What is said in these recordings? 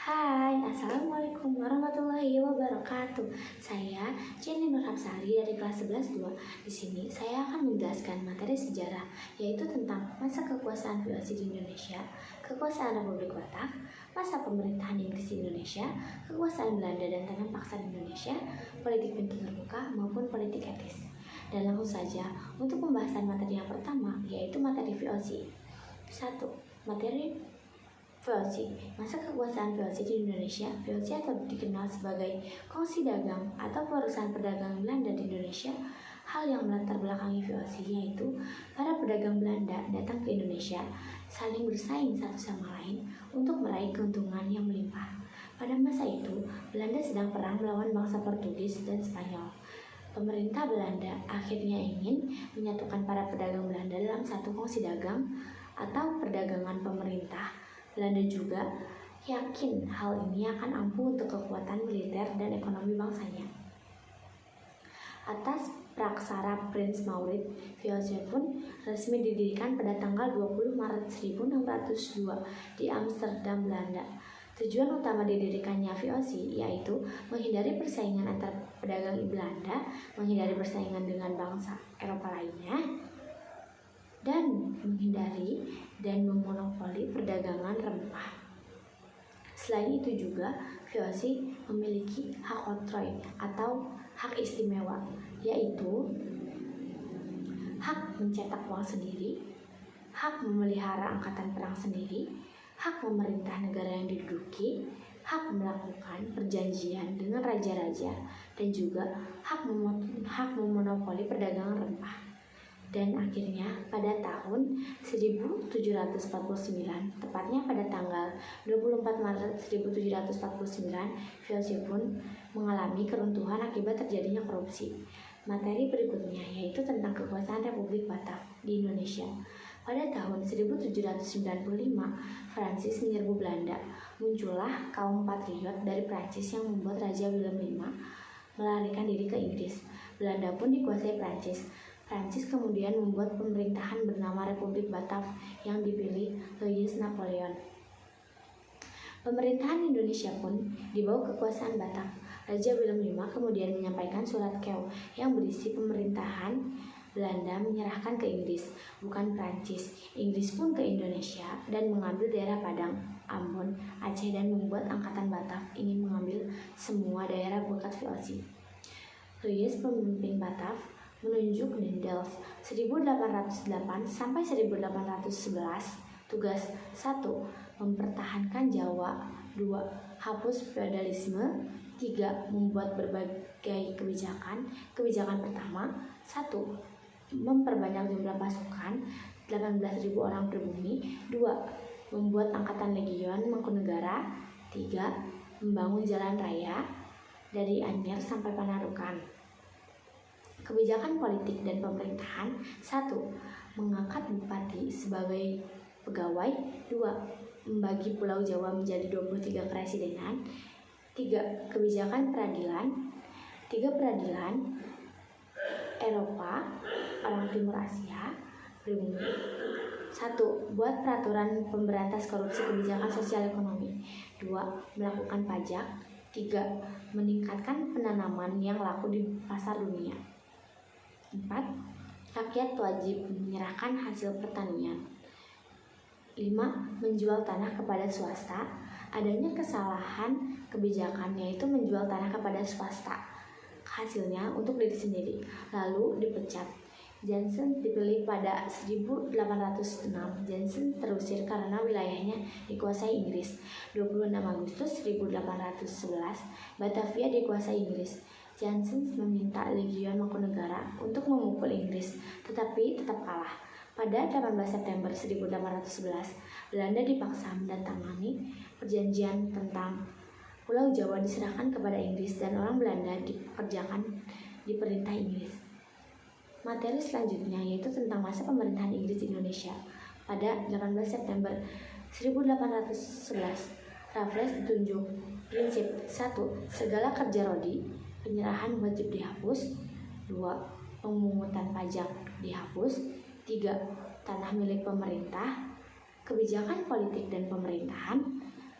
Hai, Assalamualaikum warahmatullahi wabarakatuh. Saya Jenny Nurhapsari dari kelas 11-2. Di sini saya akan menjelaskan materi sejarah, yaitu tentang masa kekuasaan VOC di Indonesia, kekuasaan Republik Batak, masa pemerintahan Inggris di Indonesia, kekuasaan Belanda dan tanam paksa di Indonesia, politik pintu terbuka maupun politik etis. Dan langsung saja untuk pembahasan materi yang pertama, yaitu materi VOC. 1. Materi VOC. Masa kekuasaan VOC di Indonesia. VOC atau dikenal sebagai Kongsi Dagang atau Perusahaan Perdagangan Belanda di Indonesia. Hal yang melatar belakangi VOC yaitu para pedagang Belanda datang ke Indonesia, saling bersaing satu sama lain untuk meraih keuntungan yang melimpah. Pada masa itu, Belanda sedang perang melawan bangsa Portugis dan Spanyol. Pemerintah Belanda akhirnya ingin menyatukan para pedagang Belanda dalam satu kongsi dagang atau perdagangan pemerintah. Belanda juga yakin hal ini akan ampuh untuk kekuatan militer dan ekonomi bangsanya. Atas praksara Prince Maurits, VOC pun resmi didirikan pada tanggal 20 Maret 1602 di Amsterdam, Belanda. Tujuan utama didirikannya VOC yaitu menghindari persaingan antar pedagang Belanda, menghindari persaingan dengan bangsa Eropa lainnya, dan menghindari dan memonopoli perdagangan rempah. Selain itu juga, VOC memiliki hak oktroy atau hak istimewa, yaitu hak mencetak uang sendiri, hak memelihara angkatan perang sendiri, hak memerintah negara yang diduduki, hak melakukan perjanjian dengan raja-raja, dan juga hak memonopoli perdagangan rempah. Dan akhirnya pada tahun 1749, tepatnya pada tanggal 24 Maret 1749, VOC pun mengalami keruntuhan akibat terjadinya korupsi. Materi berikutnya yaitu tentang kekuasaan Republik Batak di Indonesia. Pada tahun 1795, Prancis menyerbu Belanda. Muncullah kaum patriot dari Prancis yang membuat Raja Willem V melarikan diri ke Inggris. Belanda pun dikuasai Prancis. Prancis kemudian membuat pemerintahan bernama Republik Batak yang dipilih Louis Napoleon. Pemerintahan Indonesia pun di bawah kekuasaan Batak. Raja Willem V kemudian menyampaikan surat Kew yang berisi pemerintahan Belanda menyerahkan ke Inggris, bukan Prancis. Inggris pun ke Indonesia dan mengambil daerah Padang, Ambon, Aceh dan membuat angkatan Batak ingin mengambil semua daerah bekas VOC. Louis pemimpin Batak menunjuk Nendels 1808 sampai 1811. Tugas 1. Mempertahankan Jawa. 2. Hapus feodalisme. 3. Membuat berbagai kebijakan. Kebijakan pertama 1. Memperbanyak jumlah pasukan 18.000 orang pribumi. 2. Membuat angkatan legion Mangkunegara. 3. Membangun jalan raya dari Anyer sampai Panarukan. Kebijakan politik dan pemerintahan. 1. Mengangkat bupati sebagai pegawai. 2. Membagi Pulau Jawa menjadi 23 kepresidenan. 3. Kebijakan peradilan. 3. Peradilan Eropa, orang Timur Asia, pribumi. 1. Buat peraturan pemberantas korupsi kebijakan sosial ekonomi. 2. Melakukan pajak. 3. Meningkatkan penanaman yang laku di pasar dunia. 4. Rakyat wajib menyerahkan hasil pertanian. 5. Menjual tanah kepada swasta. Adanya kesalahan kebijakan yaitu menjual tanah kepada swasta, hasilnya untuk diri sendiri, lalu dipecat. Johnson dipilih pada 1806. Johnson terusir karena wilayahnya dikuasai Inggris. 26 Agustus 1811, Batavia dikuasai Inggris. Johnson meminta Legion Mangkunegara untuk memukul Inggris, tetapi tetap kalah. Pada 18 September 1811, Belanda dipaksa menandatangani perjanjian tentang Pulau Jawa diserahkan kepada Inggris dan orang Belanda dipekerjakan di perintah Inggris. Materi selanjutnya yaitu tentang masa pemerintahan Inggris di Indonesia. Pada 18 September 1811, Raffles ditunjuk. Prinsip 1. Segala kerja rodi, penyerahan wajib dihapus. 2. Pemungutan pajak dihapus. 3. Tanah milik pemerintah. Kebijakan politik dan pemerintahan.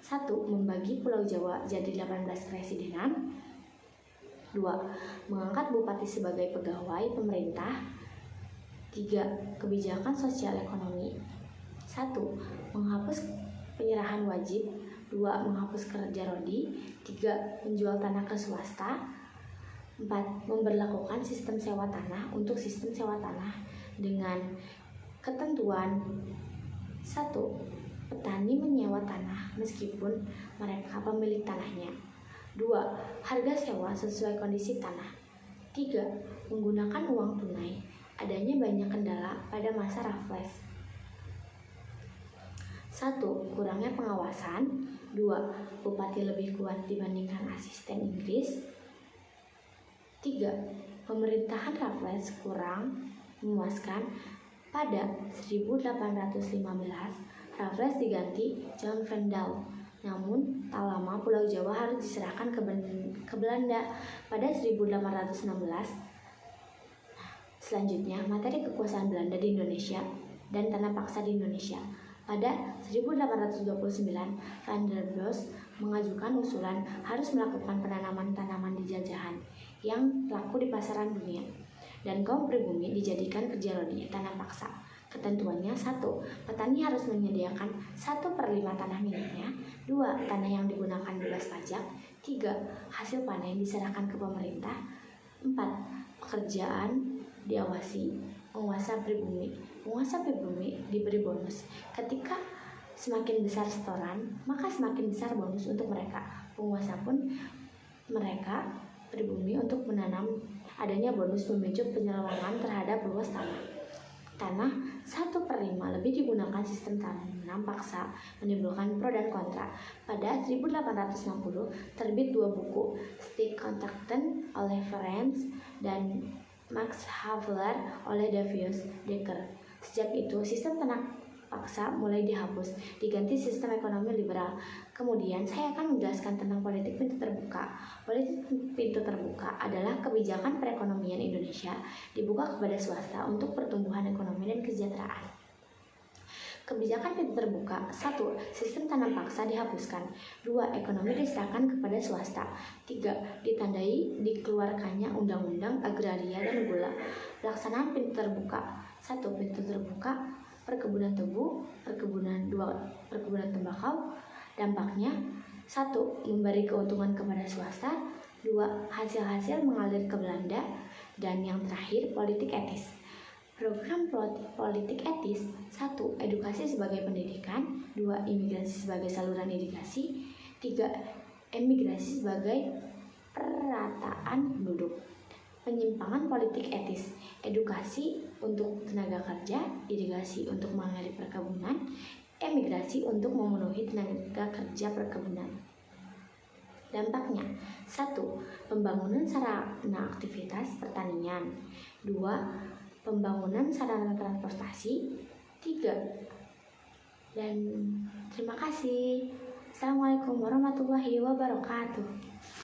1. Membagi Pulau Jawa jadi 18 keresidenan. 2. Mengangkat bupati sebagai pegawai pemerintah. 3. Kebijakan sosial ekonomi. 1. Menghapus penyerahan wajib. 2. Menghapus kerja rodi. 3. Menjual tanah ke swasta. 4. Memberlakukan sistem sewa tanah untuk sistem sewa tanah dengan ketentuan 1. Petani menyewa tanah meskipun mereka pemilik tanahnya. 2. Harga sewa sesuai kondisi tanah. 3. Menggunakan uang tunai. Adanya banyak kendala pada masa Raffles. 1. Kurangnya pengawasan. 2. Bupati lebih kuat dibandingkan asisten Inggris. 3. Pemerintahan Raffles kurang memuaskan. Pada 1815, Raffles diganti John Vandal. Namun, tak lama Pulau Jawa harus diserahkan ke Belanda pada 1816. Selanjutnya, materi kekuasaan Belanda di Indonesia dan tanah paksa di Indonesia. Pada 1829, Van der Bos mengajukan usulan harus melakukan penanaman tanaman di jajahan yang laku di pasaran dunia, dan kaum pribumi dijadikan kerja rodi tanah paksa. Ketentuannya 1. Petani harus menyediakan 1/5 tanah miliknya. 2. Tanah yang digunakan bebas pajak. 3. Hasil panen diserahkan ke pemerintah. 4. Pekerjaan diawasi penguasa pribumi. Penguasa pribumi diberi bonus. Ketika semakin besar setoran, maka semakin besar bonus untuk mereka. Penguasa pun mereka pribumi untuk menanam. Adanya bonus memicu penyelewengan terhadap luas tanah. Tanah 1/5 lebih digunakan sistem tanam paksa, menimbulkan pro dan kontra. Pada 1860 terbit 2 buku, Stick Contracten oleh Ferenc dan Max Havelaar oleh Davies Dekker. Sejak itu sistem tanah paksa mulai dihapus, diganti sistem ekonomi liberal. Kemudian saya akan menjelaskan tentang politik pintu terbuka. Politik pintu terbuka adalah kebijakan perekonomian Indonesia dibuka kepada swasta untuk pertumbuhan ekonomi dan kesejahteraan. Kebijakan pintu terbuka. 1. Sistem tanam paksa dihapuskan. 2. Ekonomi diserahkan kepada swasta. 3. Ditandai dikeluarkannya undang-undang agraria dan gula. Pelaksanaan pintu terbuka. 1. Pintu terbuka perkebunan tebu, perkebunan tembakau. Dampaknya 1. Memberi keuntungan kepada swasta. 2. Hasil-hasil mengalir ke Belanda. Dan yang terakhir, politik etis. Program politik etis. 1. Edukasi sebagai pendidikan. 2. Imigrasi sebagai saluran irigasi. 3. Emigrasi sebagai perataan penduduk. Penyimpangan politik etis. Edukasi untuk tenaga kerja, irigasi untuk mengairi perkebunan, emigrasi untuk memenuhi tenaga kerja perkebunan. Dampaknya 1. Pembangunan sarana aktivitas pertanian. 2. Pembangunan sarana transportasi. 3. Dan terima kasih. Assalamualaikum warahmatullahi wabarakatuh.